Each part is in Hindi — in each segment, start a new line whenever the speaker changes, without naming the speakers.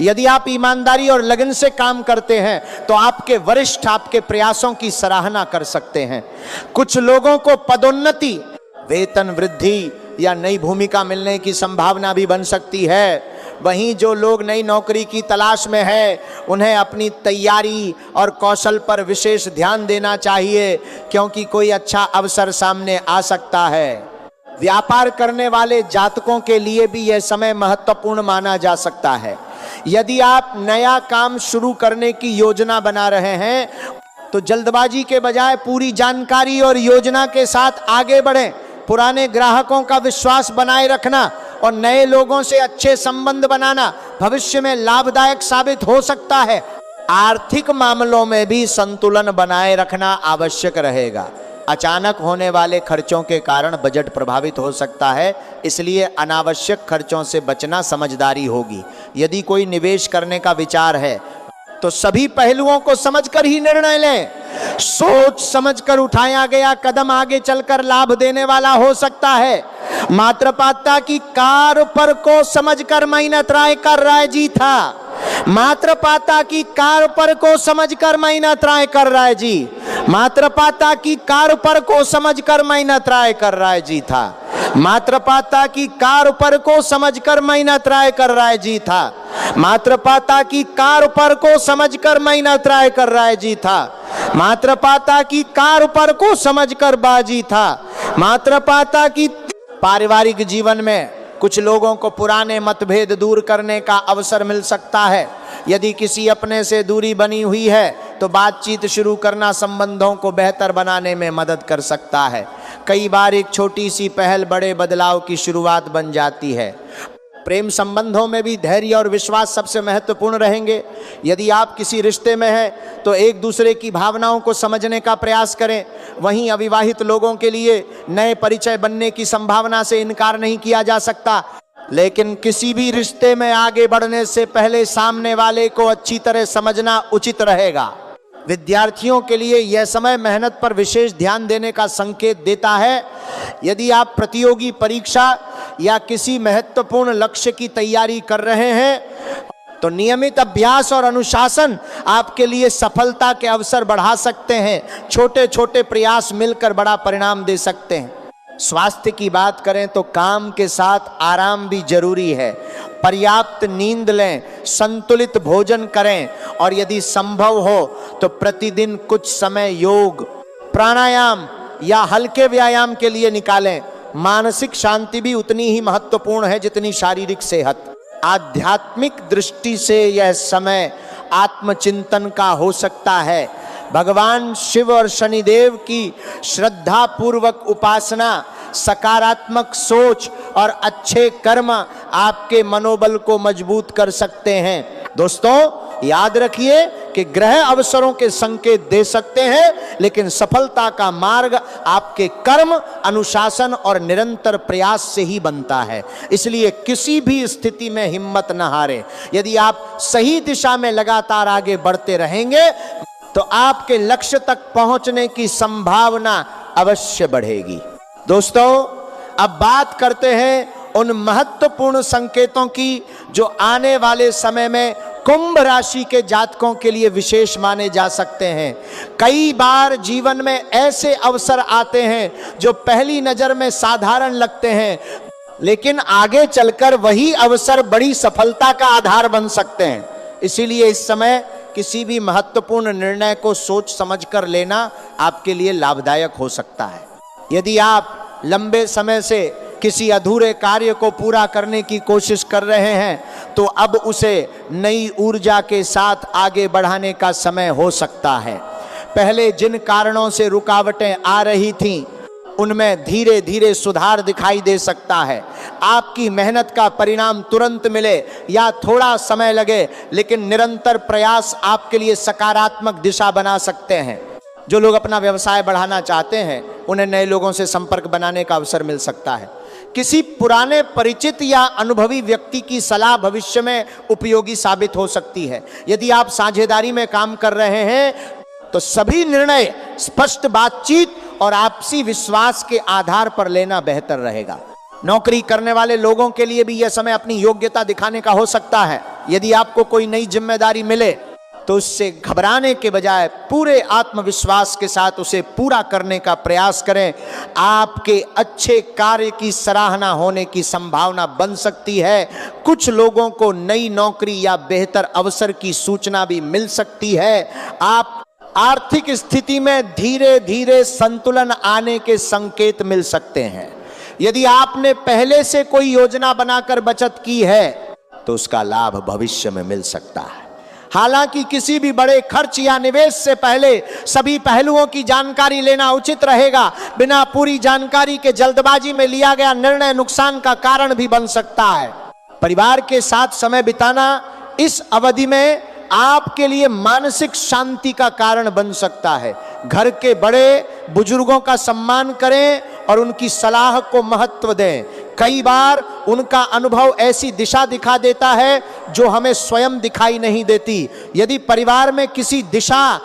यदि आप ईमानदारी और लगन से काम करते हैं तो आपके वरिष्ठ आपके प्रयासों की सराहना कर सकते हैं। कुछ लोगों को पदोन्नति, वेतन वृद्धि या नई भूमिका मिलने की संभावना भी बन सकती है। वहीं जो लोग नई नौकरी की तलाश में है, उन्हें अपनी तैयारी और कौशल पर विशेष ध्यान देना चाहिए, क्योंकि कोई अच्छा अवसर सामने आ सकता है। व्यापार करने वाले जातकों के लिए भी यह समय महत्वपूर्ण माना जा सकता है। यदि आप नया काम शुरू करने की योजना बना रहे हैं तो जल्दबाजी के बजाय पूरी जानकारी और योजना के साथ आगे बढ़ें। पुराने ग्राहकों का विश्वास बनाए रखना और नए लोगों से अच्छे संबंध बनाना भविष्य में लाभदायक साबित हो सकता है। आर्थिक मामलों में भी संतुलन बनाए रखना आवश्यक रहेगा। अचानक होने वाले खर्चों के कारण बजट प्रभावित हो सकता है, इसलिए अनावश्यक खर्चों से बचना समझदारी होगी। यदि कोई निवेश करने का विचार है तो सभी पहलुओं को समझकर ही निर्णय लें। सोच समझकर उठाया गया कदम आगे चलकर लाभ देने वाला हो सकता है। मातृपाता की कार पर को समझकर मेहनत राय कर रहा जी था। मातृपाता की कार पर को समझकर मेहनत राय कर रहा है जी। मातृपाता की कार पर को समझकर मेहनत राय कर रहा है जी था। मातृपाता की कार पर को समझकर मेहनत राय कर रहा है जी था। मातृपाता की कार पर को समझकर मेहनत राय कर रहा है जी था। मातृपाता की कार पर को समझकर बाजी था। मातृपाता की पारिवारिक जीवन में कुछ लोगों को पुराने मतभेद दूर करने का अवसर मिल सकता है। यदि किसी अपने से दूरी बनी हुई है तो बातचीत शुरू करना संबंधों को बेहतर बनाने में मदद कर सकता है। कई बार एक छोटी सी पहल बड़े बदलाव की शुरुआत बन जाती है। प्रेम संबंधों में भी धैर्य और विश्वास सबसे महत्वपूर्ण रहेंगे। यदि आप किसी रिश्ते में हैं तो एक दूसरे की भावनाओं को समझने का प्रयास करें। वहीं अविवाहित लोगों के लिए नए परिचय बनने की संभावना से इनकार नहीं किया जा सकता, लेकिन किसी भी रिश्ते में आगे बढ़ने से पहले सामने वाले को अच्छी तरह समझना उचित रहेगा। विद्यार्थियों के लिए यह समय मेहनत पर विशेष ध्यान देने का संकेत देता है। यदि आप प्रतियोगी परीक्षा या किसी महत्वपूर्ण लक्ष्य की तैयारी कर रहे हैं तो नियमित अभ्यास और अनुशासन आपके लिए सफलता के अवसर बढ़ा सकते हैं। छोटे छोटे प्रयास मिलकर बड़ा परिणाम दे सकते हैं। स्वास्थ्य की बात करें तो काम के साथ आराम भी जरूरी है। पर्याप्त नींद लें, संतुलित भोजन करें और यदि संभव हो तो प्रतिदिन कुछ समय योग, प्राणायाम या हल्के व्यायाम के लिए निकालें। मानसिक शांति भी उतनी ही महत्वपूर्ण है जितनी शारीरिक सेहत। आध्यात्मिक दृष्टि से यह समय आत्मचिंतन का हो सकता है। भगवान शिव और शनिदेव की श्रद्धा पूर्वक उपासना, सकारात्मक सोच और अच्छे कर्म आपके मनोबल को मजबूत कर सकते हैं। दोस्तों, याद रखिए कि ग्रह अवसरों के संकेत दे सकते हैं, लेकिन सफलता का मार्ग आपके कर्म, अनुशासन और निरंतर प्रयास से ही बनता है। इसलिए किसी भी स्थिति में हिम्मत न हारें। यदि आप सही दिशा में लगातार आगे बढ़ते रहेंगे तो आपके लक्ष्य तक पहुंचने की संभावना अवश्य बढ़ेगी। दोस्तों, अब बात करते हैं उन महत्वपूर्ण संकेतों की जो आने वाले समय में कुंभ राशि के जातकों के लिए विशेष माने जा सकते हैं। कई बार जीवन में ऐसे अवसर आते हैं जो पहली नजर में साधारण लगते हैं, लेकिन आगे चलकर वही अवसर बड़ी सफलता का आधार बन सकते हैं। इसीलिए इस समय किसी भी महत्वपूर्ण निर्णय को सोच समझकर लेना आपके लिए लाभदायक हो सकता है। यदि आप लंबे समय से किसी अधूरे कार्य को पूरा करने की कोशिश कर रहे हैं तो अब उसे नई ऊर्जा के साथ आगे बढ़ाने का समय हो सकता है। पहले जिन कारणों से रुकावटें आ रही थीं उनमें धीरे धीरे सुधार दिखाई दे सकता है। आपकी मेहनत का परिणाम तुरंत मिले या थोड़ा समय लगे, लेकिन निरंतर प्रयास आपके लिए सकारात्मक दिशा बना सकते हैं। जो लोग अपना व्यवसाय बढ़ाना चाहते हैं उन्हें नए लोगों से संपर्क बनाने का अवसर मिल सकता है। किसी पुराने परिचित या अनुभवी व्यक्ति की सलाह भविष्य में उपयोगी साबित हो सकती है। यदि आप साझेदारी में काम कर रहे हैं तो सभी निर्णय स्पष्ट बातचीत और आपसी विश्वास के आधार पर लेना बेहतर रहेगा। नौकरी करने वाले लोगों के लिए भी यह समय अपनी योग्यता दिखाने का हो सकता है। यदि आपको कोई नई जिम्मेदारी मिले तो उससे घबराने के बजाय पूरे आत्मविश्वास के साथ उसे पूरा करने का प्रयास करें। आपके अच्छे कार्य की सराहना होने की संभावना बन सकती है। कुछ लोगों को नई नौकरी या बेहतर अवसर की सूचना भी मिल सकती है। आप आर्थिक स्थिति में धीरे धीरे संतुलन आने के संकेत मिल सकते हैं। यदि आपने पहले से कोई योजना बनाकर बचत की है तो उसका लाभ भविष्य में मिल सकता है। हालांकि किसी भी बड़े खर्च या निवेश से पहले सभी पहलुओं की जानकारी लेना उचित रहेगा। बिना पूरी जानकारी के जल्दबाजी में लिया गया निर्णय नुकसान का कारण भी बन सकता है। परिवार के साथ समय बिताना इस अवधि में आपके लिए मानसिक शांति का कारण बन सकता है। घर के बड़े बुजुर्गों का सम्मान करें और उनकी सलाह को महत्व दें। कई बार उनका अनुभव ऐसी दिशा दिखा देता है जो हमें स्वयं दिखाई नहीं देती। यदि परिवार में किसी दिशा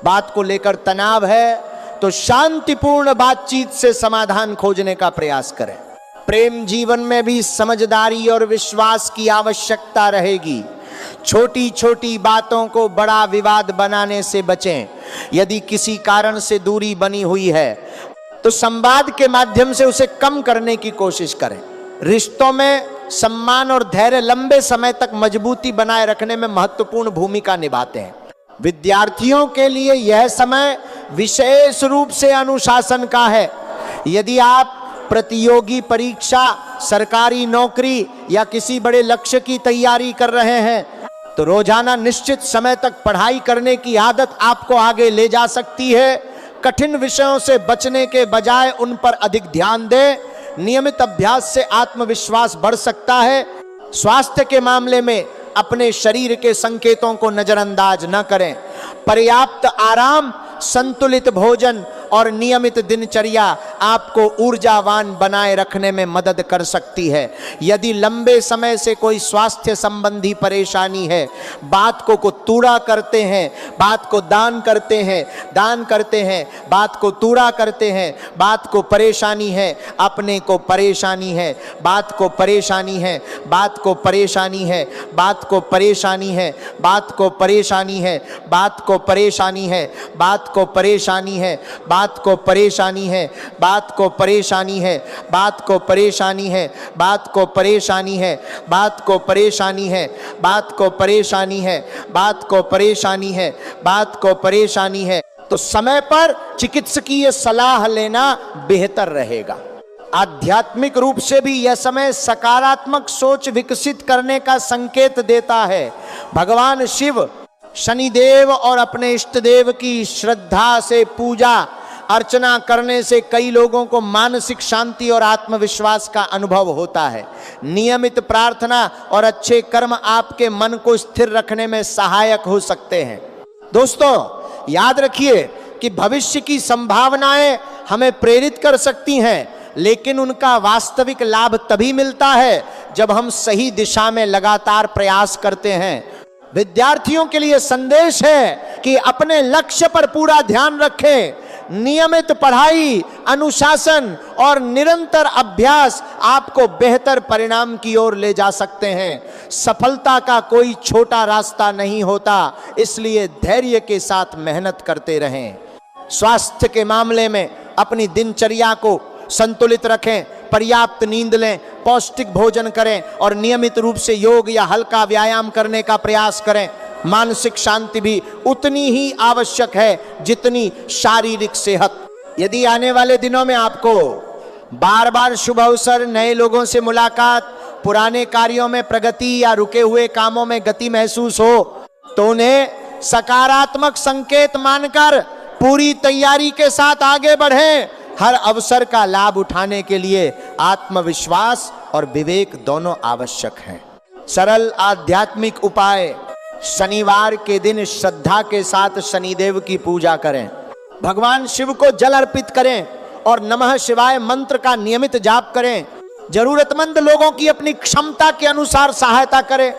बात को लेकर तनाव है तो शांतिपूर्ण बातचीत से समाधान खोजने का प्रयास करें। प्रेम जीवन में भी समझदारी और विश्वास की आवश्यकता रहेगी। छोटी छोटी बातों को बड़ा विवाद बनाने से बचें। यदि किसी कारण से दूरी बनी हुई है तो संवाद के माध्यम से उसे कम करने की कोशिश करें। रिश्तों में सम्मान और धैर्य लंबे समय तक मजबूती बनाए रखने में महत्वपूर्ण भूमिका निभाते हैं। विद्यार्थियों के लिए यह समय विशेष रूप से अनुशासन का है। यदि आप प्रतियोगी परीक्षा, सरकारी नौकरी या किसी बड़े लक्ष्य की तैयारी कर रहे हैं तो रोजाना निश्चित समय तक पढ़ाई करने की आदत आपको आगे ले जा सकती है। कठिन विषयों से बचने के बजाय उन पर अधिक ध्यान दें। नियमित अभ्यास से आत्मविश्वास बढ़ सकता है। स्वास्थ्य के मामले में अपने शरीर के संकेतों को नजरअंदाज न करें। पर्याप्त आराम, संतुलित भोजन और नियमित दिनचर्या आपको ऊर्जावान बनाए रखने में मदद कर सकती है। यदि लंबे समय से कोई स्वास्थ्य संबंधी परेशानी है, बात को तूड़ा करते हैं, बात को दान करते हैं, बात को तूड़ा करते हैं, बात को परेशानी है, अपने को परेशानी है, बात को परेशानी है, बात को परेशानी है, बात को परेशानी है, बात को परेशानी है, बात को परेशानी है, बात को परेशानी है, बात को परेशानी है, बात को परेशानी है, बात को परेशानी है, बात को परेशानी है, बात को परेशानी है, बात को परेशानी है, बात को परेशानी है, बात को परेशानी है, तो समय पर चिकित्सकीय सलाह लेना बेहतर रहेगा। आध्यात्मिक रूप से भी यह समय सकारात्मक सोच विकसित करने का संकेत देता है। भगवान शिव, शनिदेव और अपने इष्ट देव की श्रद्धा से पूजा अर्चना करने से कई लोगों को मानसिक शांति और आत्मविश्वास का अनुभव होता है। नियमित प्रार्थना और अच्छे कर्म आपके मन को स्थिर रखने में सहायक हो सकते हैं। दोस्तों, याद रखिए कि भविष्य की संभावनाएं हमें प्रेरित कर सकती हैं, लेकिन उनका वास्तविक लाभ तभी मिलता है जब हम सही दिशा में लगातार प्रयास करते हैं। विद्यार्थियों के लिए संदेश है कि अपने लक्ष्य पर पूरा ध्यान रखें। नियमित पढ़ाई, अनुशासन और निरंतर अभ्यास आपको बेहतर परिणाम की ओर ले जा सकते हैं। सफलता का कोई छोटा रास्ता नहीं होता, इसलिए धैर्य के साथ मेहनत करते रहें। स्वास्थ्य के मामले में अपनी दिनचर्या को संतुलित रखें, पर्याप्त नींद लें, पौष्टिक भोजन करें और नियमित रूप से योग या हल्का व्यायाम करने का प्रयास करें। मानसिक शांति भी उतनी ही आवश्यक है जितनी शारीरिक सेहत। यदि आने वाले दिनों में आपको बार बार शुभ अवसर, नए लोगों से मुलाकात, पुराने कार्यों में प्रगति या रुके हुए कामों में गति महसूस हो तो उन्हें सकारात्मक संकेत मानकर पूरी तैयारी के साथ आगे बढ़ें। हर अवसर का लाभ उठाने के लिए आत्मविश्वास और विवेक दोनों आवश्यक हैं। सरल आध्यात्मिक उपाय: शनिवार के दिन श्रद्धा के साथ शनिदेव की पूजा करें, भगवान शिव को जल अर्पित करें और नमः शिवाय मंत्र का नियमित जाप करें। जरूरतमंद लोगों की अपनी क्षमता के अनुसार सहायता करें।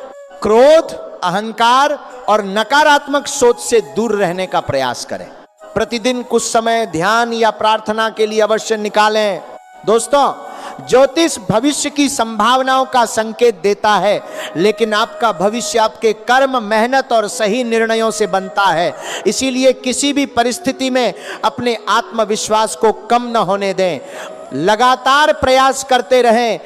क्रोध, अहंकार और नकारात्मक सोच से दूर रहने का प्रयास करें। प्रतिदिन कुछ समय ध्यान या प्रार्थना के लिए अवश्य निकालें। दोस्तों, ज्योतिष भविष्य की संभावनाओं का संकेत देता है, लेकिन आपका भविष्य आपके कर्म, मेहनत और सही निर्णयों से बनता है। इसीलिए किसी भी परिस्थिति में अपने आत्मविश्वास को कम न होने दें, लगातार प्रयास करते रहें,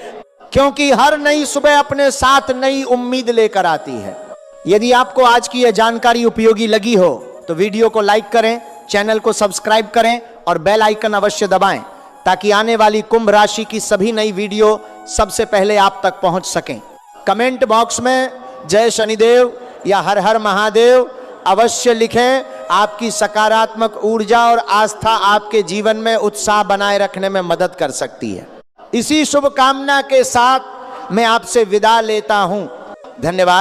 क्योंकि हर नई सुबह अपने साथ नई उम्मीद लेकर आती है। यदि आपको आज की यह जानकारी उपयोगी लगी हो तो वीडियो को लाइक करें, चैनल को सब्सक्राइब करें और बेल आइकन अवश्य दबाएं, ताकि आने वाली कुंभ राशि की सभी नई वीडियो सबसे पहले आप तक पहुंच सकें। कमेंट बॉक्स में जय शनिदेव या हर हर महादेव अवश्य लिखें। आपकी सकारात्मक ऊर्जा और आस्था आपके जीवन में उत्साह बनाए रखने में मदद कर सकती है। इसी शुभकामना के साथ मैं आपसे विदा लेता हूं। धन्यवाद।